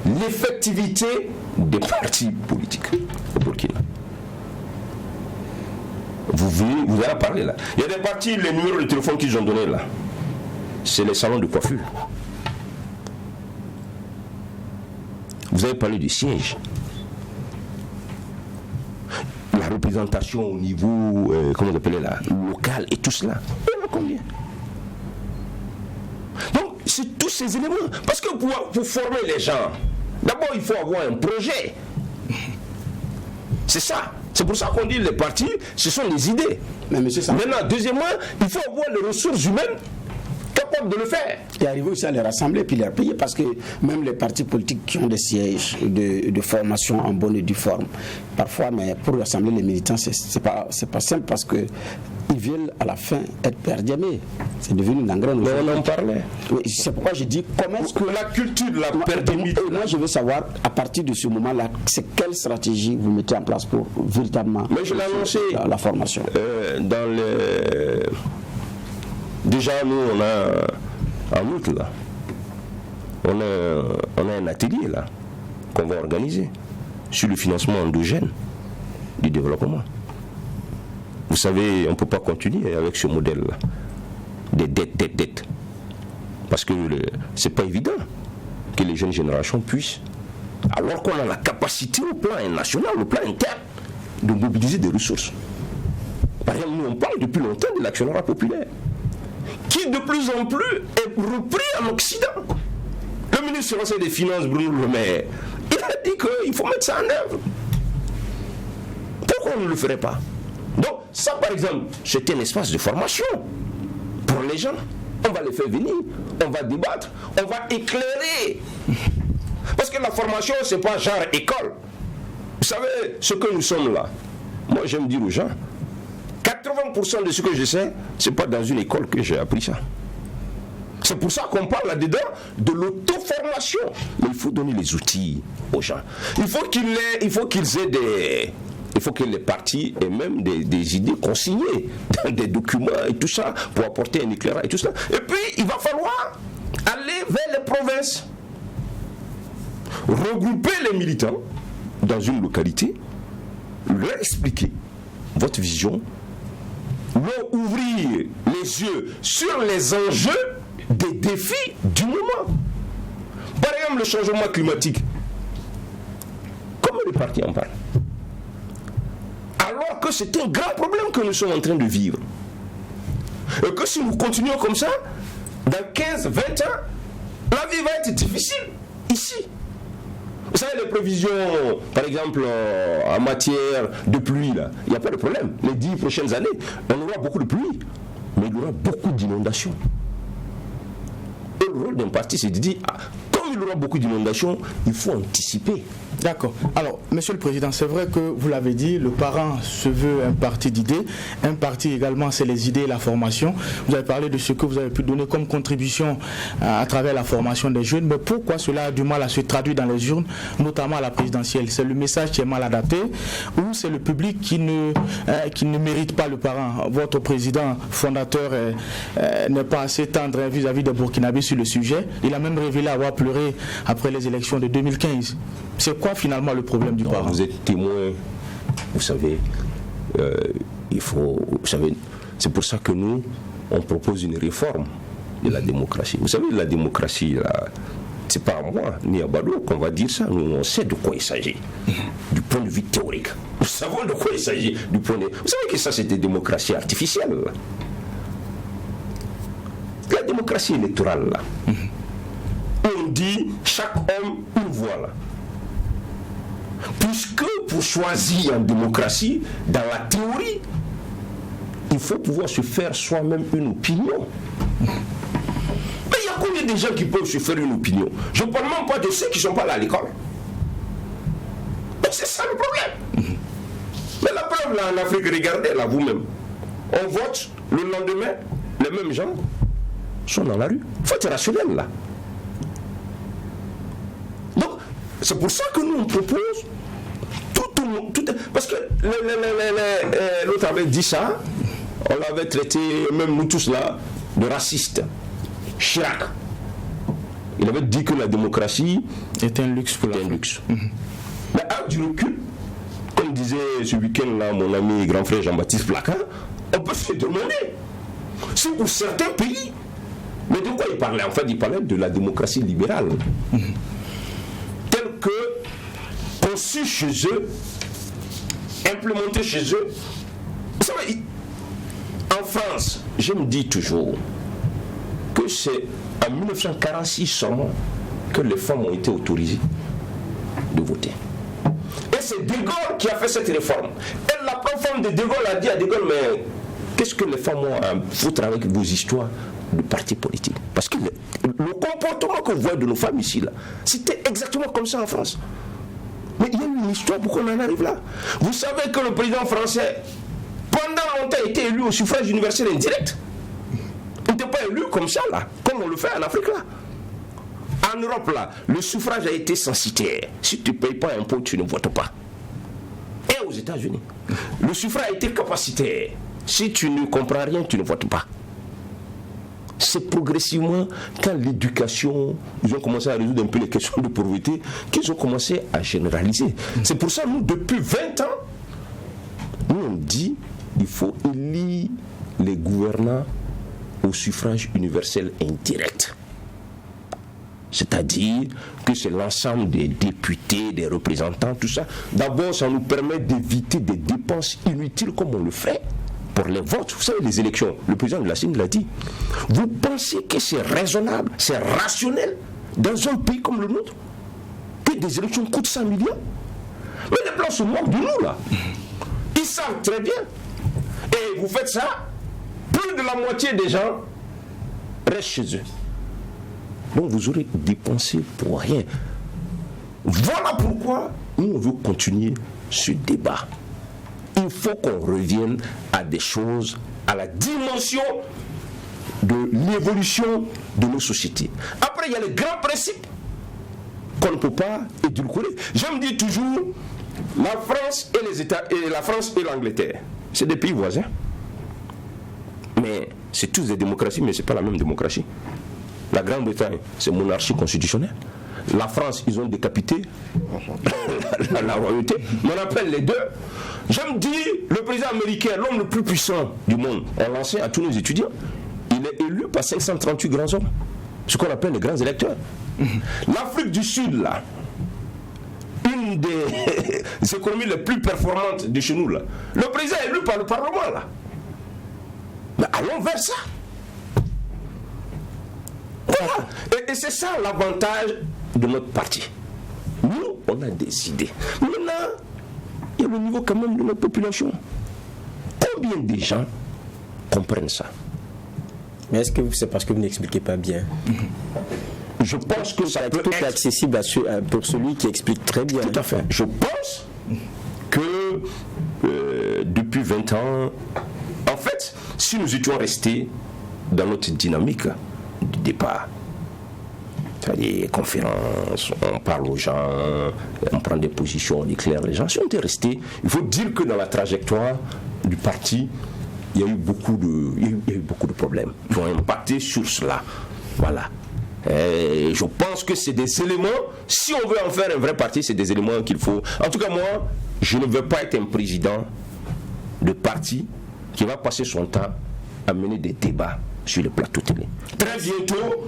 l'effectivité des partis politiques au Burkina. Vous allez parler là. Il y a des partis, les numéros de téléphone qu'ils ont donnés là, c'est les salons de coiffure. Vous avez parlé du siège. La représentation au niveau, comment on appelait là, local et tout cela. Il y en a combien? Donc, c'est tous ces éléments. Parce que pour former les gens, d'abord, il faut avoir un projet. C'est ça. C'est pour ça qu'on dit les partis, ce sont les idées. Mais monsieur Sam... Maintenant, deuxièmement, il faut avoir les ressources humaines capables de le faire. Et arriver aussi à les rassembler puis les payer, parce que même les partis politiques qui ont des sièges de formation en bonne et due forme, parfois, mais pour rassembler les militants, c'est pas simple, parce que ils veulent à la fin être perdiamés. C'est devenu une engraine. Mais on en parlait. Oui, c'est pourquoi je dis comment est-ce que la culture de la perdiamité. Moi, je veux savoir, à partir de ce moment-là, c'est quelle stratégie vous mettez en place pour véritablement mais je l'ai annoncé la formation. Déjà, nous, on a en août, là, on a un atelier là qu'on va organiser sur le financement endogène du développement. Vous savez, on ne peut pas continuer avec ce modèle-là, des dettes. Parce que ce n'est pas évident que les jeunes générations puissent, alors qu'on a la capacité au plan national, au plan interne, de mobiliser des ressources. Par exemple, nous, on parle depuis longtemps de l'actionnariat populaire, qui de plus en plus est repris en Occident. Le ministre français des Finances, Bruno Le Maire, il a dit qu'il faut mettre ça en œuvre. Pourquoi on ne le ferait pas? Donc, ça, par exemple, c'est un espace de formation pour les gens. On va les faire venir, on va débattre, on va éclairer. Parce que la formation, ce n'est pas genre école. Vous savez, ce que nous sommes là, moi j'aime dire aux gens, 80% de ce que je sais, ce n'est pas dans une école que j'ai appris ça. C'est pour ça qu'on parle là-dedans de l'auto-formation. Mais il faut donner les outils aux gens. Il faut que les partis aient même des idées consignées dans des documents et tout ça pour apporter un éclairage et tout ça. Et puis, il va falloir aller vers les provinces. Regrouper les militants dans une localité, leur expliquer votre vision, leur ouvrir les yeux sur les enjeux des défis du moment. Par exemple, le changement climatique. Comment les partis en parlent? Alors que c'est un grand problème que nous sommes en train de vivre. Et que si nous continuons comme ça, dans 15, 20 ans, la vie va être difficile ici. Vous savez, les prévisions, par exemple, en matière de pluie, là, il n'y a pas de problème. Les 10 prochaines années, on aura beaucoup de pluie, mais il y aura beaucoup d'inondations. Et le rôle d'un parti, c'est de dire, comme il y aura beaucoup d'inondations, il faut anticiper. D'accord. Alors, Monsieur le Président, c'est vrai que vous l'avez dit, le parent se veut un parti d'idées. Un parti également, c'est les idées et la formation. Vous avez parlé de ce que vous avez pu donner comme contribution à travers la formation des jeunes. Mais pourquoi cela a du mal à se traduire dans les urnes, notamment à la présidentielle? C'est le message qui est mal adapté ou c'est le public qui ne mérite pas le parent? Votre président fondateur n'est pas assez tendre vis-à-vis des Burkinabés sur le sujet. Il a même révélé avoir pleuré après les élections de 2015. C'est quoi finalement le problème du parent? Vous êtes témoin, vous savez, c'est pour ça que nous, on propose une réforme de la démocratie. Vous savez, la démocratie, là, c'est pas à moi, ni à Badou qu'on va dire ça. Nous, on sait de quoi il s'agit. Du point de vue théorique. Nous savons de quoi il s'agit. Vous savez que ça, c'est une démocratie artificielle. Là. La démocratie électorale, là. On dit chaque homme une pouvoir là. Puisque pour choisir en démocratie, dans la théorie, il faut pouvoir se faire soi-même une opinion. Mais il y a combien de gens qui peuvent se faire une opinion? Je ne parle même pas de ceux qui ne sont pas là à l'école. Donc c'est ça le problème. Mais la preuve là en Afrique, regardez là vous-même. On vote, le lendemain, les mêmes gens sont dans la rue. Il faut être rationnel là. Donc, c'est pour ça que nous on propose tout parce que l'autre avait dit ça, on l'avait traité, même nous tous là, de raciste. Chirac. Il avait dit que la démocratie est un luxe pour un luxe. Mais avec du recul, comme disait ce week-end là mon ami grand frère Jean-Baptiste Placard, on peut se demander si pour certains pays, mais de quoi il parlait? En fait, il parlait de la démocratie libérale, telle que conçue chez eux, implémentée chez eux. Vous savez, en France, je me dis toujours que c'est en 1946 seulement que les femmes ont été autorisées de voter. Et c'est De Gaulle qui a fait cette réforme. Et la première femme de De Gaulle a dit à De Gaulle, mais qu'est-ce que les femmes ont à foutre avec vos histoires de partis politiques? Parce que le comportement que vous voyez de nos femmes ici, là, c'était exactement comme ça en France. Mais il y a une histoire pour qu'on en arrive là. Vous savez que le président français, pendant longtemps, a été élu au suffrage universel indirect. Il n'était pas élu comme ça, là, comme on le fait en Afrique, là. En Europe, là, le suffrage a été censitaire. Si tu ne payes pas un impôt, tu ne votes pas. Et aux États-Unis, le suffrage a été capacitaire. Si tu ne comprends rien, tu ne votes pas. C'est progressivement, quand l'éducation, ils ont commencé à résoudre un peu les questions de pauvreté, qu'ils ont commencé à généraliser. C'est pour ça, nous, depuis 20 ans, nous on dit il faut élire les gouvernants au suffrage universel indirect. C'est-à-dire que c'est l'ensemble des députés, des représentants, tout ça. D'abord, ça nous permet d'éviter des dépenses inutiles comme on le fait pour les votes. Vous savez, les élections, le président de la Chine l'a dit. Vous pensez que c'est raisonnable, c'est rationnel dans un pays comme le nôtre que des élections coûtent 100 millions? Mais les Blancs se moquent de nous, là. Ils savent très bien. Et vous faites ça, plus de la moitié des gens restent chez eux. Donc vous aurez dépensé pour rien. Voilà pourquoi nous on veut continuer ce débat. Il faut qu'on revienne à des choses, à la dimension de l'évolution de nos sociétés. Après, il y a les grands principes qu'on ne peut pas édulcorer. J'aime dire toujours, la France et les États, et la France et l'Angleterre, c'est des pays voisins. Mais c'est tous des démocraties, mais ce n'est pas la même démocratie. La Grande-Bretagne, c'est monarchie constitutionnelle. La France, ils ont décapité la royauté. Mais on appelle les deux. J'aime dire, le président américain, l'homme le plus puissant du monde, on l'enseigne à tous nos étudiants, il est élu par 538 grands hommes, ce qu'on appelle les grands électeurs. L'Afrique du Sud, là, une des économies les plus performantes de chez nous, là, le président est élu par le Parlement, là. Mais allons vers ça. Voilà. Et c'est ça l'avantage de notre parti. Nous, on a des idées. Maintenant, il y a le niveau quand même de notre population. Combien de gens comprennent ça? Mais est-ce que c'est parce que vous n'expliquez pas bien? Je pense que ça peut être accessible pour celui qui explique très bien. Tout à fait. Je pense que depuis 20 ans, en fait, si nous étions restés dans notre dynamique du départ, c'est-à-dire conférences, on parle aux gens, on prend des positions, on éclaire les gens. Si on était resté, il faut dire que dans la trajectoire du parti, il y a eu beaucoup de problèmes qui ont impacté sur cela. Voilà. Et je pense que c'est des éléments, si on veut en faire un vrai parti, c'est des éléments qu'il faut. En tout cas, moi, je ne veux pas être un président de parti qui va passer son temps à mener des débats sur le plateau télé. Très bientôt,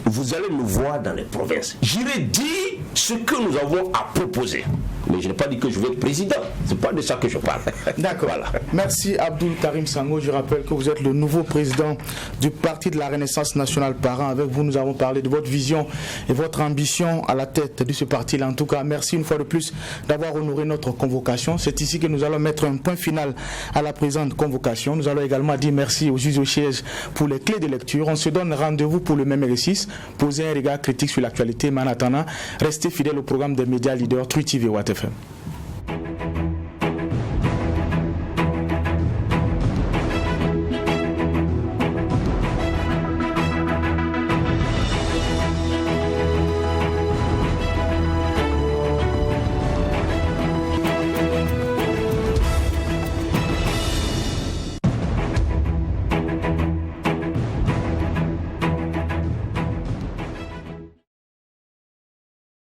vous allez nous voir dans les provinces. J'irai dire ce que nous avons à proposer. Mais je n'ai pas dit que je vais être président. C'est pas de ça que je parle. D'accord. Voilà. Merci Abdoul Karim Sango. Je rappelle que vous êtes le nouveau président du Parti de la Renaissance nationale Parent. Avec vous, nous avons parlé de votre vision et votre ambition à la tête de ce parti-là. En tout cas, merci une fois de plus d'avoir honoré notre convocation. C'est ici que nous allons mettre un point final à la présente convocation. Nous allons également dire merci aux juges au siège pour les clés de lecture. On se donne rendez-vous pour le même R6, poser un regard critique sur l'actualité. Mais en attendant, restez fidèles au programme des médias leaders Truth TV et Watt FM.